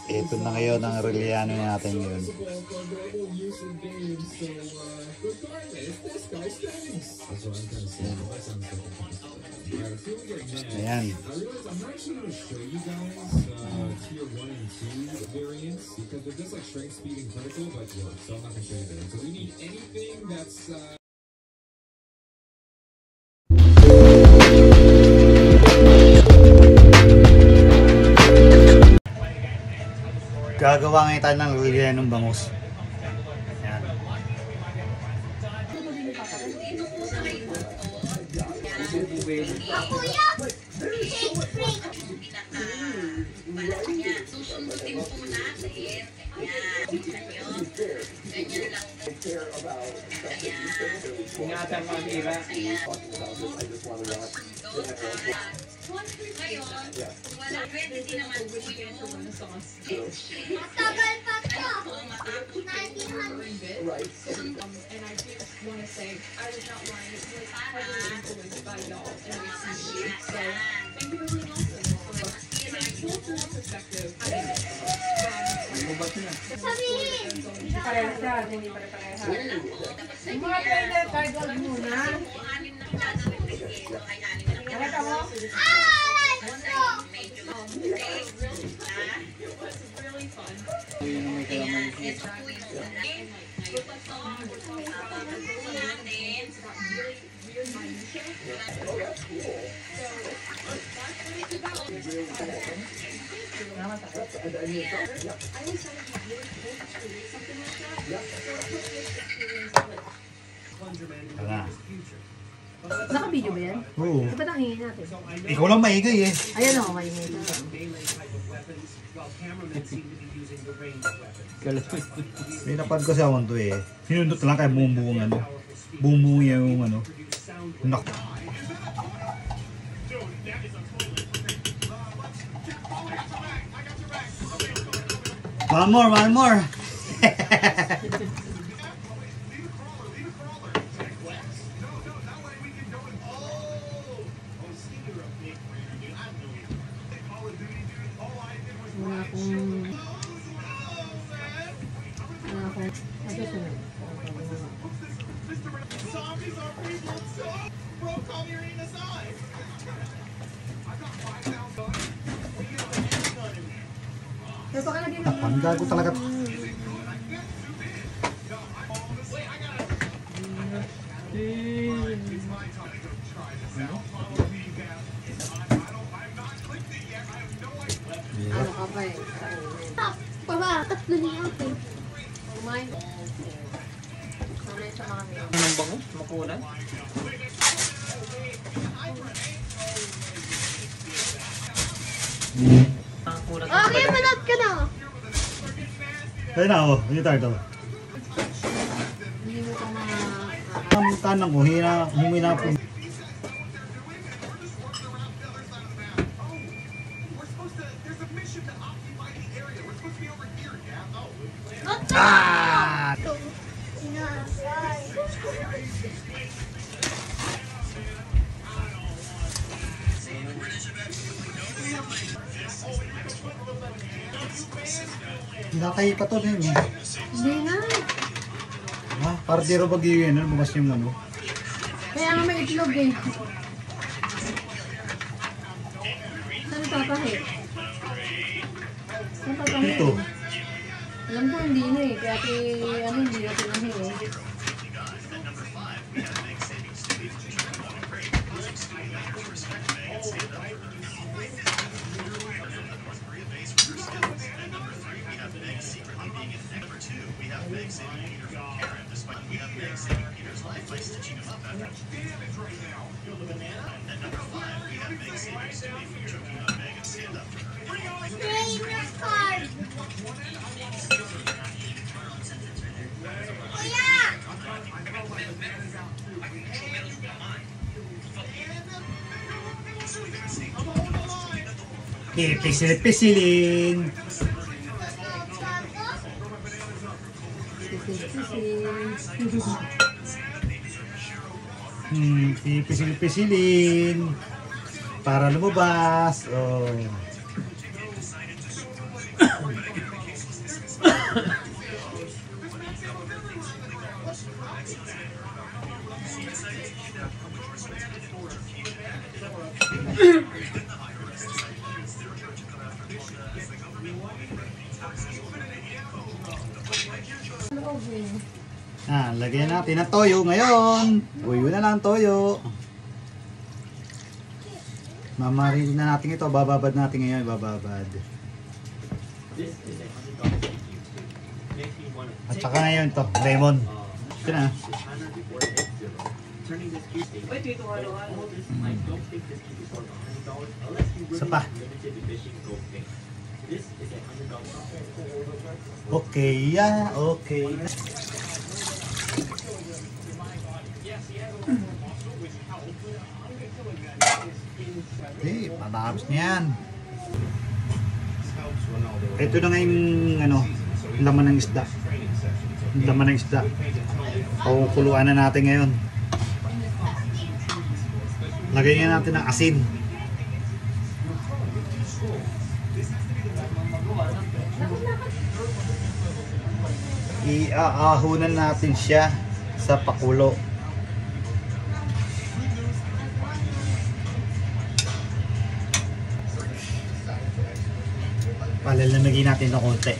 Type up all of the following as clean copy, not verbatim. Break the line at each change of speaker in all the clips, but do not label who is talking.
Ito na ngayon ang Aureliano natin yun. Ayan. Gagawa ngayon tayo ng Aurelianong bangus. Ayan.
Ingatan mo ang ira.
Matagal pa to. 1900.
And I just want to say I was not one was heavily influenced by y'all and recently. So thank you really much for an actual perspective.
Sabihin!
Parehas yan, hindi pare-parehas. Yung mga trainer, card wag muna. Nakita mo?
Ay!
Really fun.
Tara.
Naka-video ba yan?
Oo.
Di ba nangingin natin?
Ikaw lang maingay eh.
Ayan o, maingin na.
May napad kasi ako to eh. Sinundot lang kaya buong ano. Buong yung ano. Nak. One more. Ang gago talaga.
Ano ka ba eh?
Papa, tatlo niya ako.
Kumain. Sanay sa mga meal.
Anong bangus? Makunan?
Okay, manood ka na.
Kaya na ako. Hindi tayo to.
Hindi mo ka mga...
Ang tanang ko, humina po. Ah! Nakay pa to din eh.
Hindi na.
Ha? Para di rin bagyo yun, bumas yung ano.
Kaya nga may itlog eh. Saan tatahi? Saan tatahi?
Dito.
Alam ko hindi na eh. Kaya hindi na tinahi eh.
Trainer card. Kuya!
Pisil-pisilin. Pisil-pisilin. Para lumabas. Oh. Lagyan natin ng toyo ngayon. Tuyo na lang toyo. Mamarin na natin ito. Bababad natin ngayon. Bababad. At saka ngayon ito. Lemon. Ito na. Isa pa. Okay, yeah, okay. Okay, patapos na yan. Ito na nga yung ano, laman ng isda. Laman ng isda. Pakukuluan na natin ngayon. Lagyan natin ng asin. Iaahunan natin siya sa pakulo. Palalamigin natin ng konti.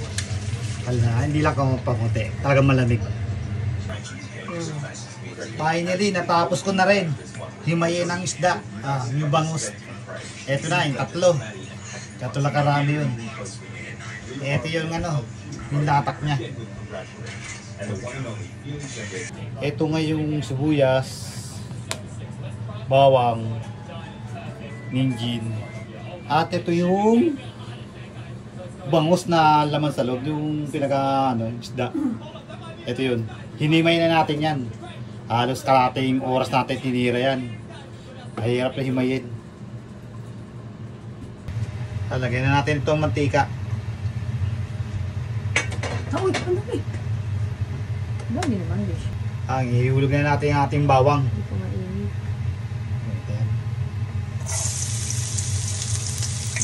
Hindi lang konti. Talagang malamig. Finally, natapos ko na rin. Himayin ang isda. Yung bangus. Ito na, yung tatlo. Katulad karami yun. Ito yung ano, yung latak niya. Ito nga yung sibuyas, bawang, minjin. At ito yung bangus na laman sa loob, yung pinaka ano, isda. Ito yun. Hinimay na natin yan. Halos kalating oras natin tinira yan. Mahirap na himayin. Lagyan na natin itong mantika.
Uy, ano ba? Hindi naman, Bish.
Ihulog na natin ang ating bawang.
Hindi ko mainit.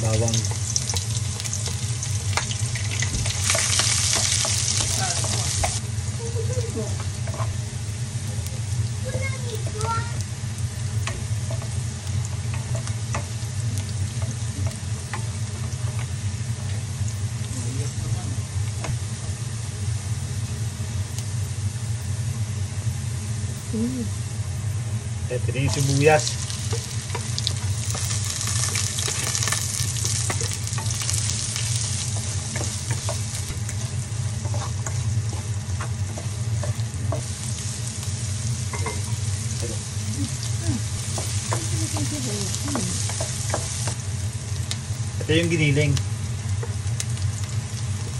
Bawang. Ito din yung sibuyas. Ito yung giniling.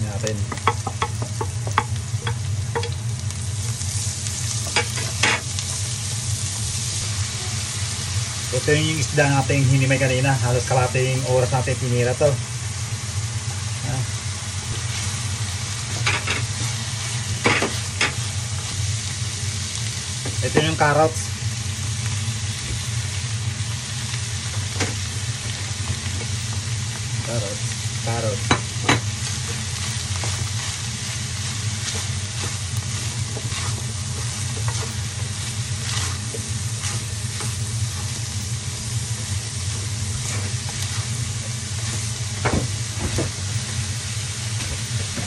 Natin. Ito yung isda natin hinimay kanina. Halos kalating oras natin tinira to. Ito yung carrots. Carrots.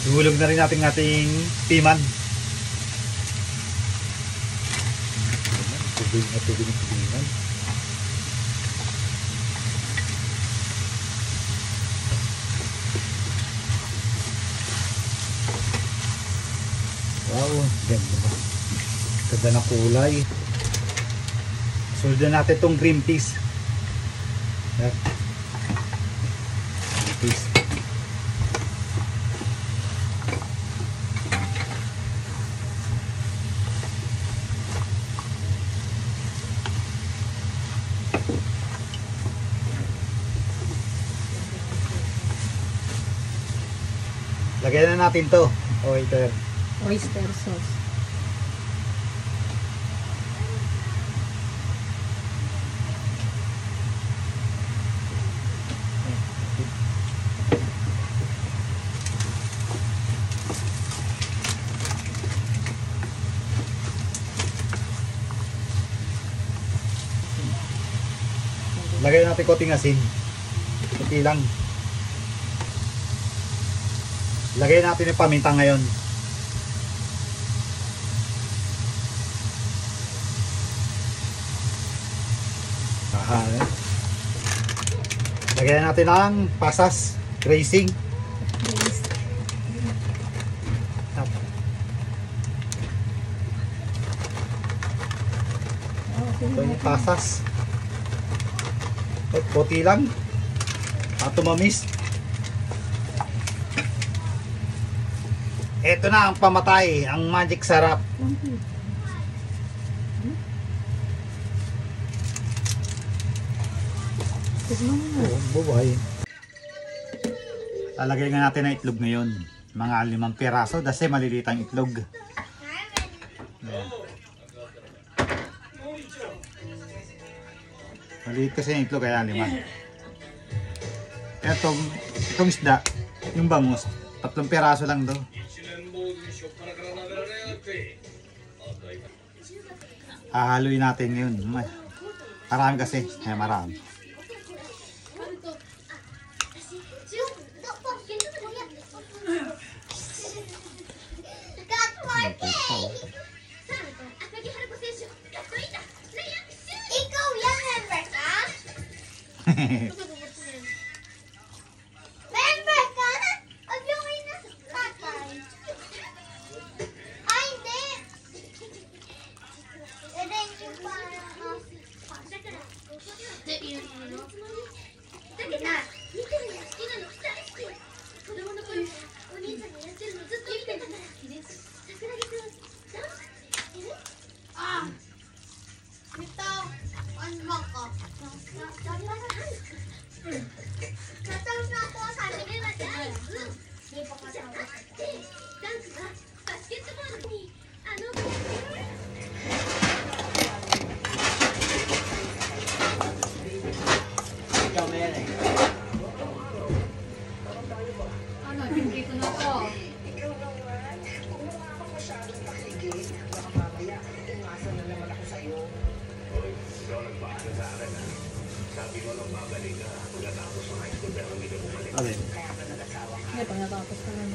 Ihulog na rin natin ating piman. Tubig na piman. Wow, ganda. Ganda na kulay. Sundan natin itong green peas. Green peas. Lagyan na natin to.
Oyster sauce.
Lagyan natin konting asin. Kunti lang. Lagay natin yung paminta ngayon. Lagyan natin ang pasas racing. Ito yung pasas. Puti lang. At tumamis. Ito na ang pamatay, ang magic sarap. Oh, buhay. Lalagay nga natin ang itlog ngayon. Mga 5 piraso kasi maliliit ang itlog. Ayan. Maliit kasi ang itlog kaya 5. Itong isda, yung bangus, 3 piraso lang daw. Hahaluin natin yun. Marami kasi. Kaya marami.
Ikaw yan, Rebecca? Rebecca? Abyungin na sa tatay. Ay, hindi. Yung parang... Ito, unlock ko. Natawag na ako sa akin. May pakatawa.
Ikaw na yan eh.
Ano, hindi ko na to.
Alin?
Hindi, pag natapos ka lang.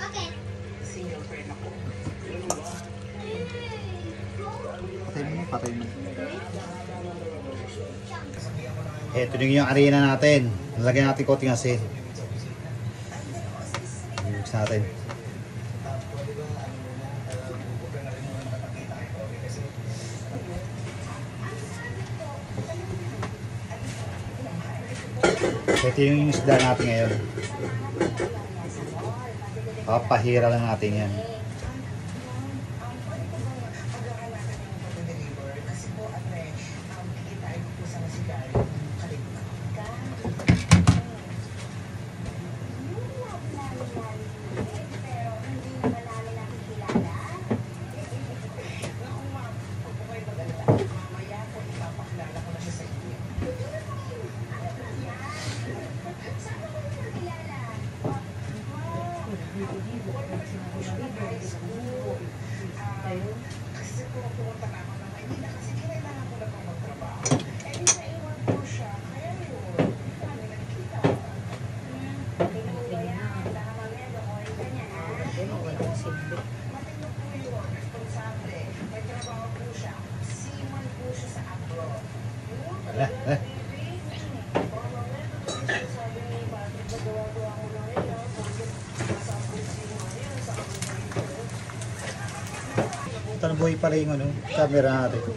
Bakit?
Patay mo. Ito yung arena natin. Nalagyan natin konting asin. Mix natin. Ito yung isda natin ngayon. Papahira lang natin yan. Ito na buhay pala yung camera natin.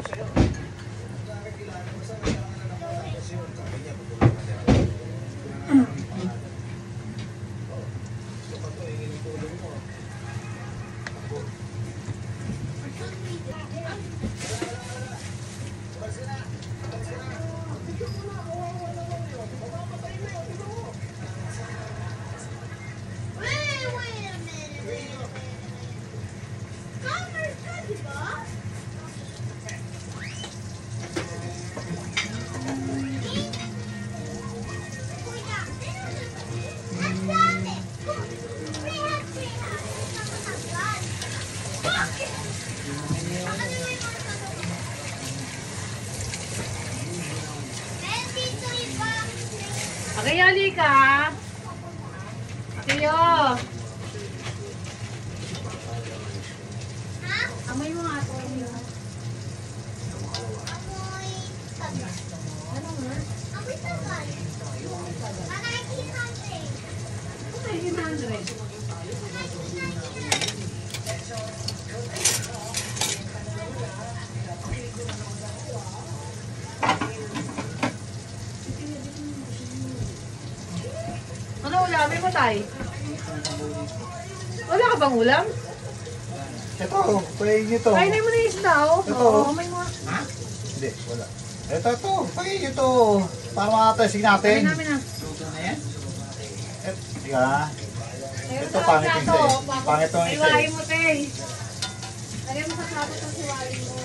Gayali ka. Kayo. Amoy mo nga ito.
Amoy tagal.
Ano nga?
Amoy tagal. Parang 800.
Ay, 100. Ano ulamin mo, Tay? Wala ka bang ulam?
Ito, pahingin nyo to.
Kainin mo na yung isda, oh.
Ito.
Oo, amoy mo.
Hindi, wala. Ito, pahingin nyo to. Para makatesting natin.
Kainin namin na.
Luto na yan?
Diba? Ito, pangit yung isa eh. Pangit yung isa
Iwain
eh.
mo, Tay. Lagyan mo sa plato itong siwain mo.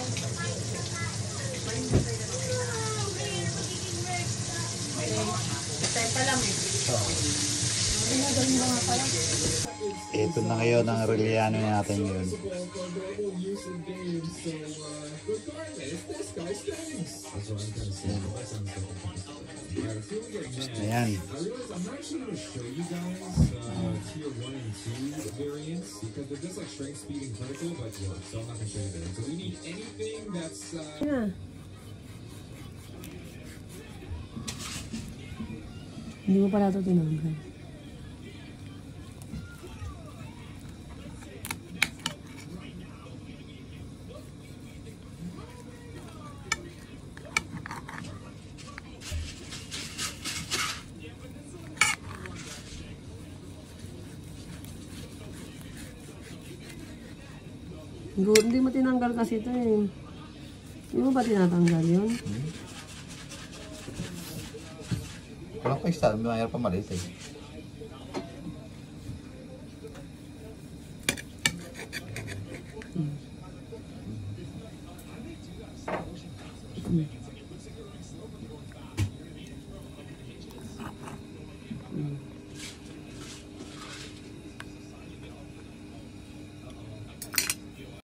Tay pa lang eh.
Ito na ngayon ang Aureliano natin ngayon. Ayan.
Hindi mo pala ito tinanggal. Hindi mo tinanggal kasi ito eh. Hindi mo ba tinatanggal yun?
Walang pa isa, mayroon pa maliit eh.